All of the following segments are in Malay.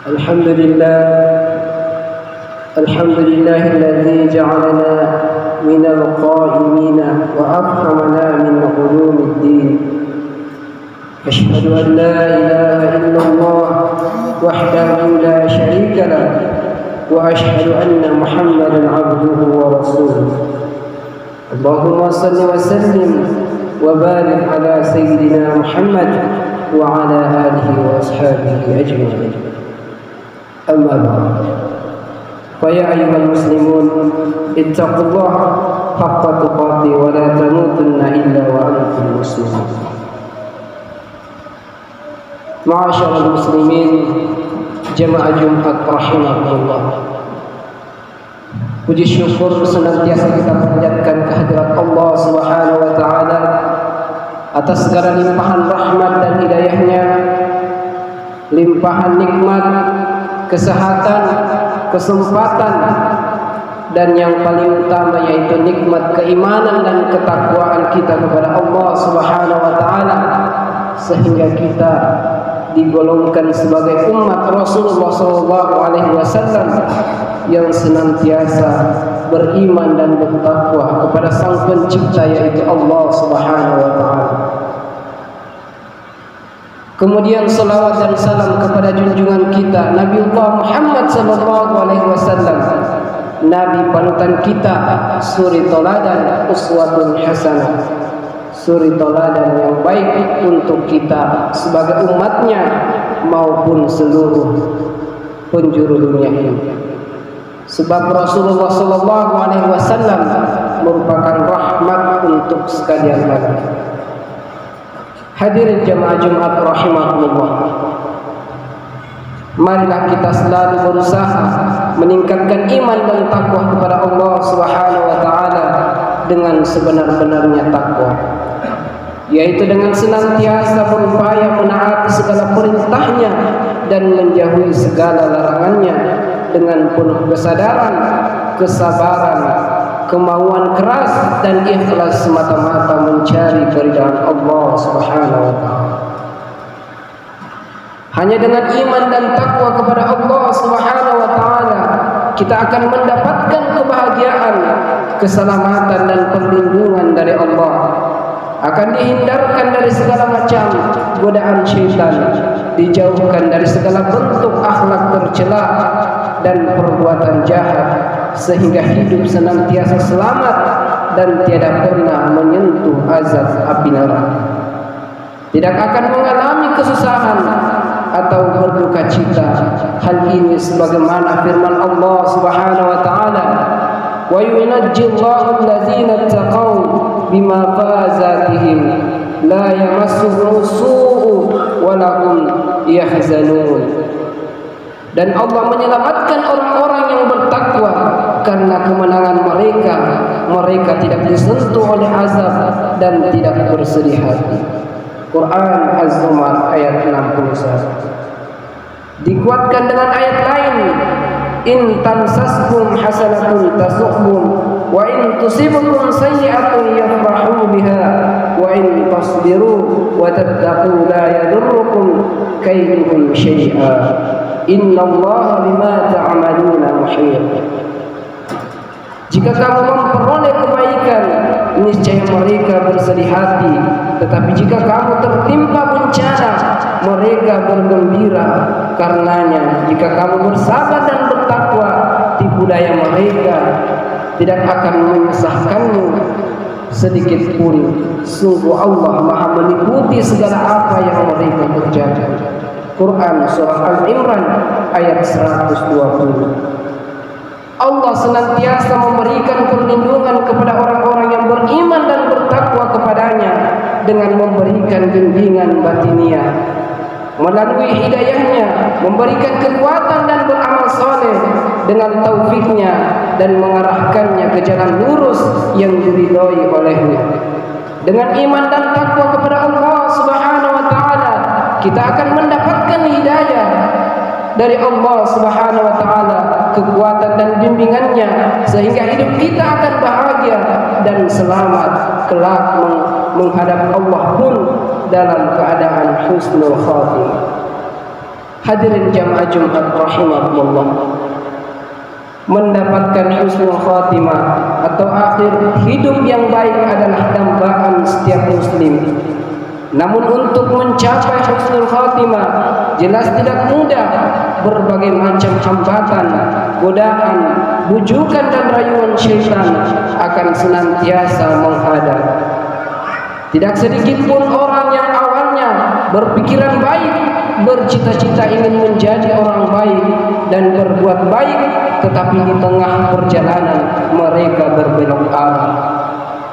الحمد لله الذي جعلنا من القائمين وأفهمنا من علوم الدين. أشهد أن لا إله إلا الله وحده لا شريك له وأشهد أن محمدا عبده ورسوله. اللهم صل وسلم وبارك على سيدنا محمد وعلى آله وأصحابه أجمعين. أما بعد، فيا أيها المسلمون اتقوا الله حق تقاته ولا تموتن إلا وأنتم مسلمون. Ma'asyiral muslimin, jemaah Jumat rahimakumullah. Puji syukur senantiasa kita panjatkan kehadirat Allah Subhanahu wa taala atas segala limpahan rahmat dan hidayahnya, limpahan nikmat, kesehatan, kesempatan, dan yang paling utama yaitu nikmat keimanan dan ketakwaan kita kepada Allah Subhanahu wa taala, sehingga kita digolongkan sebagai umat Rasulullah SAW yang senantiasa beriman dan bertakwa kepada Sang Pencipta yaitu Allah Subhanahu wa taala. Kemudian salawat dan salam kepada junjungan kita Nabiullah Muhammad SAW, Nabi panutan kita, suri toladan, uswatun hasanah, suri toladan yang baik untuk kita sebagai umatnya maupun seluruh penjuru dunia ini. Sebab Rasulullah SAW merupakan rahmat untuk sekalian manusia. Hadirin jemaah Jumat rahimakumullah, marilah kita selalu berusaha meningkatkan iman dan takwa kepada Allah Subhanahu wa taala dengan sebenar-benarnya takwa, yaitu dengan senantiasa berupaya menaati segala perintahnya dan menjauhi segala larangannya dengan penuh kesadaran, kesabaran, kemauan keras dan ikhlas semata-mata mencari keridhaan Allah Subhanahu wa taala. Hanya dengan iman dan takwa kepada Allah Subhanahu wa taala kita akan mendapatkan kebahagiaan, keselamatan dan perlindungan dari Allah. Akan dihindarkan dari segala macam godaan syaitan, dijauhkan dari segala bentuk akhlak tercela dan perbuatan jahat, sehingga hidup senantiasa selamat dan tiada pernah menyentuh azab api neraka. Tidak akan mengalami kesusahan atau berduka cita. Hal ini sebagaimana firman Allah Subhanahu wa taala, wa yunajjillahu allazina taqaw bima fazatihim la yamassuhum su'u wa lahum yahzanun. Dan Allah menyelamatkan orang-orang yang bertakwa karena kemenangan mereka. Mereka tidak disentuh oleh azab dan tidak bersedih hati. Quran Az-Zumar ayat 61. Dikuatkan dengan ayat lain, in tamsaskum hasanatun tasuhum wa in tusibukum sayyi'atun yafrahu biha wa in tasbiru wa tattaqu la yadurrukum kaiduhum syai'a innallaha bima ta'maluna muhit. Jika kamu memperoleh kebaikan, niscaya mereka bersedih hati. Tetapi jika kamu tertimpa bencana, mereka bergembira karenanya. Jika kamu bersabar dan bertakwa, tipu daya mereka tidak akan menyusahkanmu sedikit pun. Sungguh Allah Maha meliputi segala apa yang mereka kerjakan. Quran surah Al-Imran ayat 120. Allah senantiasa memberikan perlindungan kepada orang-orang yang beriman dan bertakwa kepadanya dengan memberikan bimbingan batiniah, melalui hidayahnya, memberikan kekuatan dan beramal soleh dengan taufiknya dan mengarahkannya ke jalan lurus yang diridhoi olehnya. Dengan iman dan takwa kepada Allah Subhanahu wa taala, kita akan mendapatkan hidayah dari Allah Subhanahu wa taala, kekuatan dan bimbingannya, sehingga hidup kita akan bahagia dan selamat kelak menghadap Allah pun dalam keadaan husnul khatimah. Hadirin jamaah Jumat rahimakumullah, mendapatkan husnul khatimah atau akhir hidup yang baik adalah dambaan setiap muslim. Namun untuk mencapai husnul khatimah jelas tidak mudah. Berbagai macam hambatan, godaan, bujukan dan rayuan syaitan akan senantiasa menghadap. Tidak sedikit pun orang yang awalnya berpikiran baik, bercita-cita ingin menjadi orang baik dan berbuat baik, tetapi di tengah perjalanan mereka berbelok arah,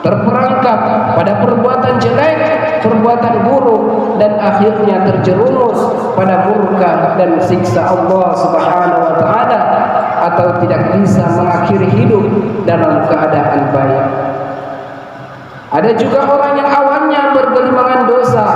terperangkap pada perbuatan jelek, perbuatan buruk, dan akhirnya terjerumus pada murka dan siksa Allah Subhanahu wa taala, atau tidak bisa mengakhiri hidup dalam keadaan baik. Ada juga orang yang awalnya bergelimangan dosa,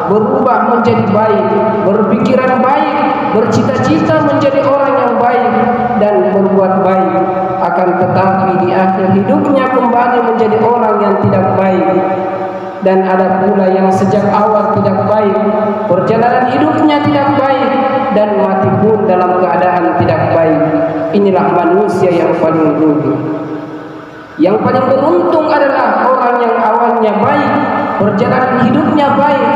berubah menjadi baik, berpikiran baik, bercita-cita menjadi orang yang baik dan berbuat baik, akan tetapi di akhir hidupnya kembali menjadi orang yang tidak baik. Dan ada pula yang sejak awal tidak baik, perjalanan hidupnya tidak baik, dan mati pun dalam keadaan tidak baik. Inilah manusia yang paling rugi. Yang paling beruntung adalah orang yang awalnya baik, perjalanan hidupnya baik,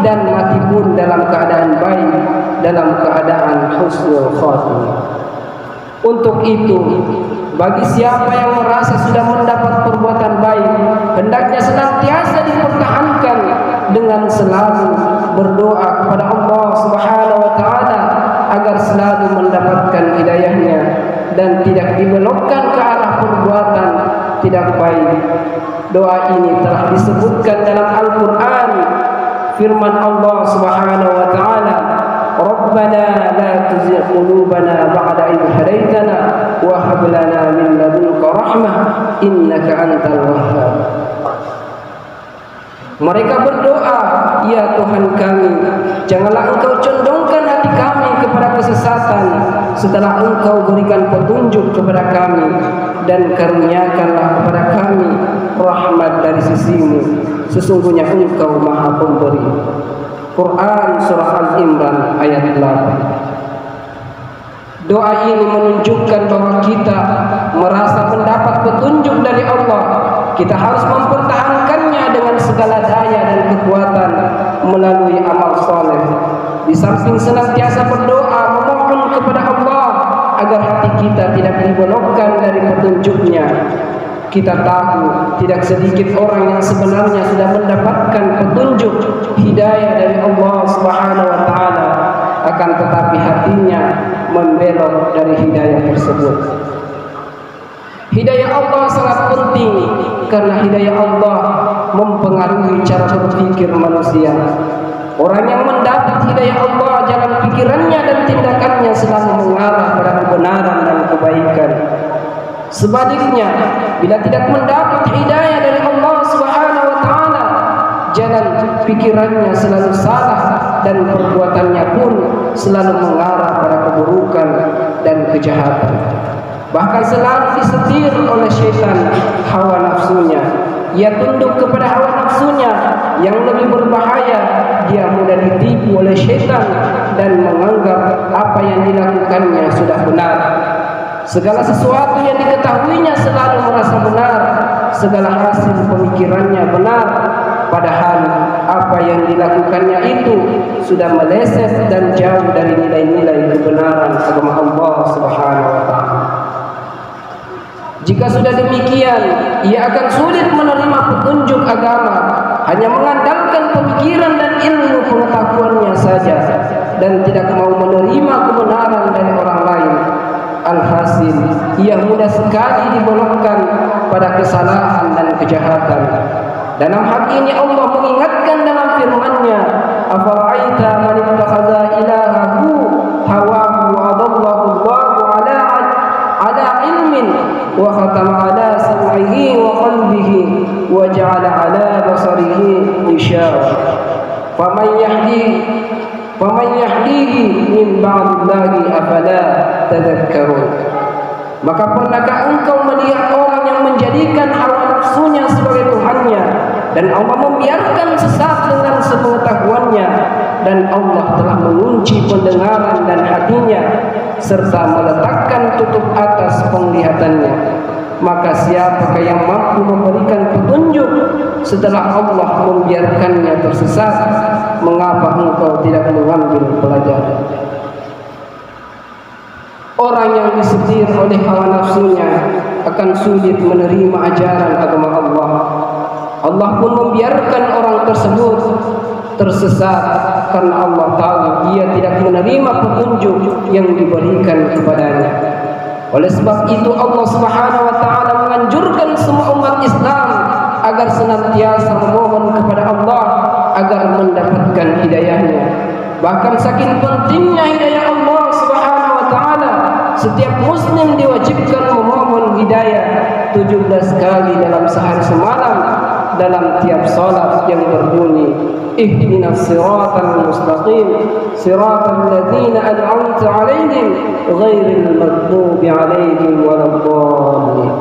dan mati pun dalam keadaan baik, dalam keadaan husnul khatimah. Untuk itu, bagi siapa yang merasa sudah mendapat perbuatan baik, hendaknya senantiasa dipertahankan dengan selalu berdoa kepada Allah Subhanahu wa taala agar selalu mendapatkan hidayahnya dan tidak dibelokkan ke arah perbuatan tidak baik. Doa ini telah disebutkan dalam Al-Quran. Firman Allah Subhanahu wa taala, Rabbana la tuzigh qulubana ba'da idh hadaytana wa hab lana min ladunka rahmah innaka antal wahhab. Mereka berdoa, ya Tuhan kami, janganlah Engkau condongkan hati kami kepada kesesatan setelah Engkau berikan petunjuk kepada kami, dan karuniakanlah kepada kami rahmat dari sisi-Mu. Sesungguhnya Engkau Maha Pemberi. Quran surah Al-Imran ayat 8. Doa ini menunjukkan bahwa kita merasa mendapat petunjuk dari Allah. Kita harus mempertahankannya dengan segala daya dan kekuatan melalui amal soleh. Di samping senantiasa berdoa memohon kepada Allah agar hati kita tidak dibelokkan dari petunjuknya. Kita tahu tidak sedikit orang yang sebenarnya sudah mendapatkan petunjuk hidayah dari Allah Subhanahu wa taala, akan tetapi hatinya membelok dari hidayah tersebut. Hidayah Allah sangat penting karena hidayah Allah mempengaruhi cara berpikir manusia. Orang yang mendapat hidayah Allah, jalan pikirannya dan tindakannya selalu mengarah pada kebenaran dan kebaikan. Sebaliknya, bila tidak mendapat hidayah dari Allah Subhanahu wa taala, jalan pikirannya selalu salah dan perbuatannya pun selalu mengarah pada keburukan dan kejahatan. Bahkan selalu disetir oleh syaitan hawa nafsunya. Ia tunduk kepada hawa nafsunya. Yang lebih berbahaya, dia mudah ditipu oleh syaitan dan menganggap apa yang dilakukannya sudah benar. Segala sesuatu yang diketahuinya selalu merasa benar. Segala hasil pemikirannya benar. Padahal apa yang dilakukannya itu sudah meleset dan jauh dari nilai-nilai kebenaran agama Allah Subhanahu wa taala. Jika sudah demikian, ia akan sulit menerima petunjuk agama, hanya mengandalkan pemikiran dan ilmu pengetahuannya saja, dan tidak mau menerima kebenaran dari orang lain. Alhasil, ia mudah sekali dibelokkan pada kesalahan dan kejahatan. Dalam hal ini Allah mengingatkan dalam firman-Nya, "Afara'aita man ittakhadha ilahahu hawahu wa adallahu Allahu ala ilmin wa khatama ala sam'ihi wa qalbihi wa ja'ala ala basarihi ghishawa faman yahdihi min ba'dillahi afala tadhakkarun." Maka pernahkah engkau melihat orang yang menjadikan hawa nafsunya sebagai Tuhannya dan Allah membiarkan sesat dengan sepengetahuannya, dan Allah telah mengunci pendengaran dan hatinya serta meletakkan tutup atas penglihatannya. Maka siapakah yang mampu memberikan petunjuk setelah Allah membiarkannya tersesat? Mengapa engkau tidak mengambil pelajaran? Orang yang disetir oleh hawa nafsunya akan sulit menerima ajaran agama Allah. Allah pun membiarkan orang tersebut tersesat karena Allah tahu dia tidak menerima petunjuk yang diberikan kepadanya. Oleh sebab itu Allah Subhanahu wa taala menganjurkan semua umat Islam agar senantiasa memohon kepada Allah agar mendapatkan hidayahnya. Bahkan saking pentingnya hidayah Allah Subhanahu wa taala, setiap muslim diwajibkan memohon hidayah 17 kali dalam sehari semalam dalam tiap salat yang berbunyi ihdinas siratal mustaqim siratal ladzina an'amta 'alaihim ghairil maghdubi 'alaihim waladdallin.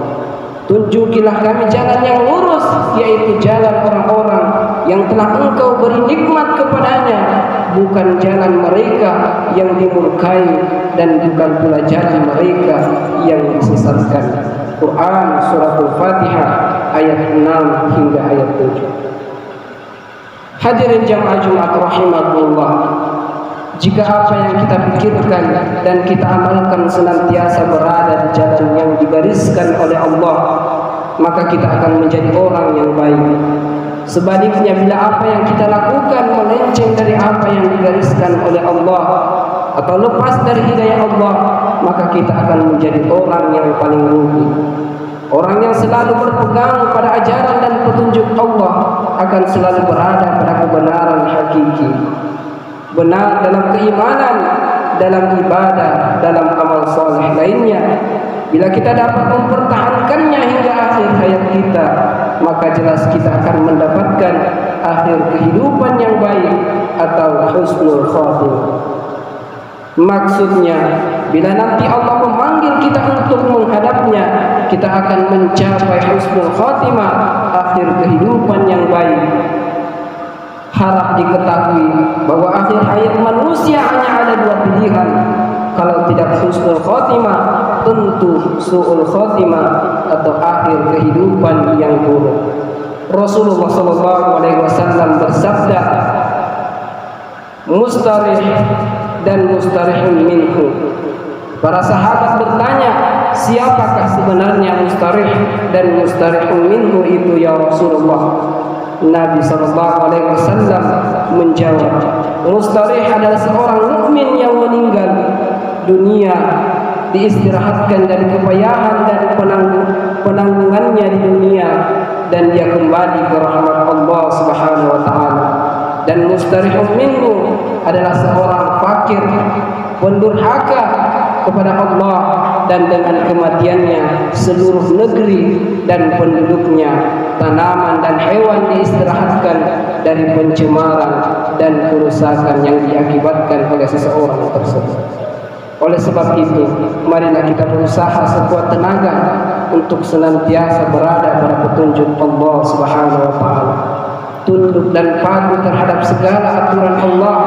Tunjukilah kami jalan yang lurus, yaitu jalan orang-orang yang telah engkau beri nikmat kepadanya, bukan jalan mereka yang dimurkai dan bukan pula jalan mereka yang disesatkan. Quran Surah Al-Fatihah ayat 6 hingga ayat 7. Hadirin jamaah Jumat rahimakumullah, jika apa yang kita pikirkan dan kita amalkan senantiasa berada di jalan yang digariskan oleh Allah, maka kita akan menjadi orang yang baik. Sebaliknya, bila apa yang kita lakukan melenceng dari apa yang digariskan oleh Allah atau lepas dari hidayah Allah, maka kita akan menjadi orang yang paling rugi. Orang yang selalu berpegang pada ajaran dan petunjuk Allah akan selalu berada pada kebenaran hakiki, benar dalam keimanan, dalam ibadah, dalam amal soleh lainnya. Bila kita dapat mempertahankannya hingga akhir hayat kita, maka jelas kita akan mendapatkan akhir kehidupan yang baik atau husnul khatimah. Maksudnya, bila nanti Allah memanggil kita untuk menghadapnya, kita akan mencapai husnul khatimah, akhir kehidupan yang baik. Harap diketahui bahwa akhir hayat manusia hanya ada dua pilihan. Kalau tidak husnul khatimah, tentu su'ul khatimah atau akhir kehidupan yang buruk. Rasulullah SAW bersabda, mustarih dan mustarihun minhu. Para sahabat bertanya, siapakah sebenarnya mustarih dan mustarihun minhu itu ya Rasulullah? Nabi SAW menjawab, mustarih adalah seorang mukmin yang meninggal dunia, diistirahatkan dari kepayahan dan penanggungannya di dunia, dan dia kembali ke rahmat Allah Subhanahu wa taala. Dan mustarihun minhu adalah seorang fakir, pendurhaka kepada Allah, dan dengan kematiannya seluruh negeri dan penduduknya, tanaman dan hewan diistirahatkan dari pencemaran dan kerusakan yang diakibatkan oleh seseorang tersebut. Oleh sebab itu, marilah kita berusaha sekuat tenaga untuk senantiasa berada pada petunjuk Allah Subhanahu wa taala, tunduk dan patuh terhadap segala aturan Allah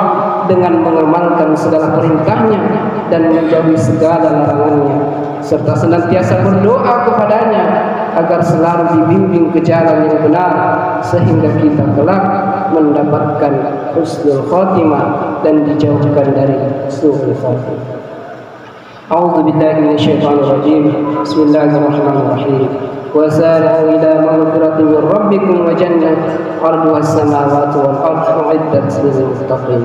dengan mengamalkan segala perintahnya dan menjauhi segala larangannya, serta senantiasa berdoa kepadanya agar selalu dibimbing ke jalan yang benar, sehingga kita kelak mendapatkan husnul khatimah dan dijauhkan dari su'ul khatimah. A'udzu billahi minasyaitonir rajim. Bismillahirrahmanirrahim. Wasari'u ila maghfiratin min rabbikum wa jannatin 'arduha as-samawati wal ardu 'iddat lil muttaqin.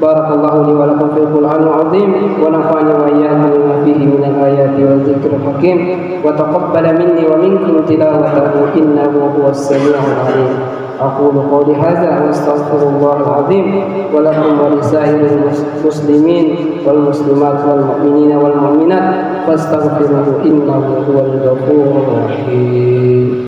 Barakallahu li wa lakum fil Qur'anil 'azim wa nafa'ani wa iyyakum bima fihi minal ayati wa dzikril hakim wa taqabbala minni wa minkum tilawatahu innahu huwas sami'ul 'alim. أقول قولي هذا وأستغفر الله العظيم ولكم ولسائر المسلمين والمسلمات والمؤمنين والمؤمنات فاستغفروه إنه هو الغفور الرحيم.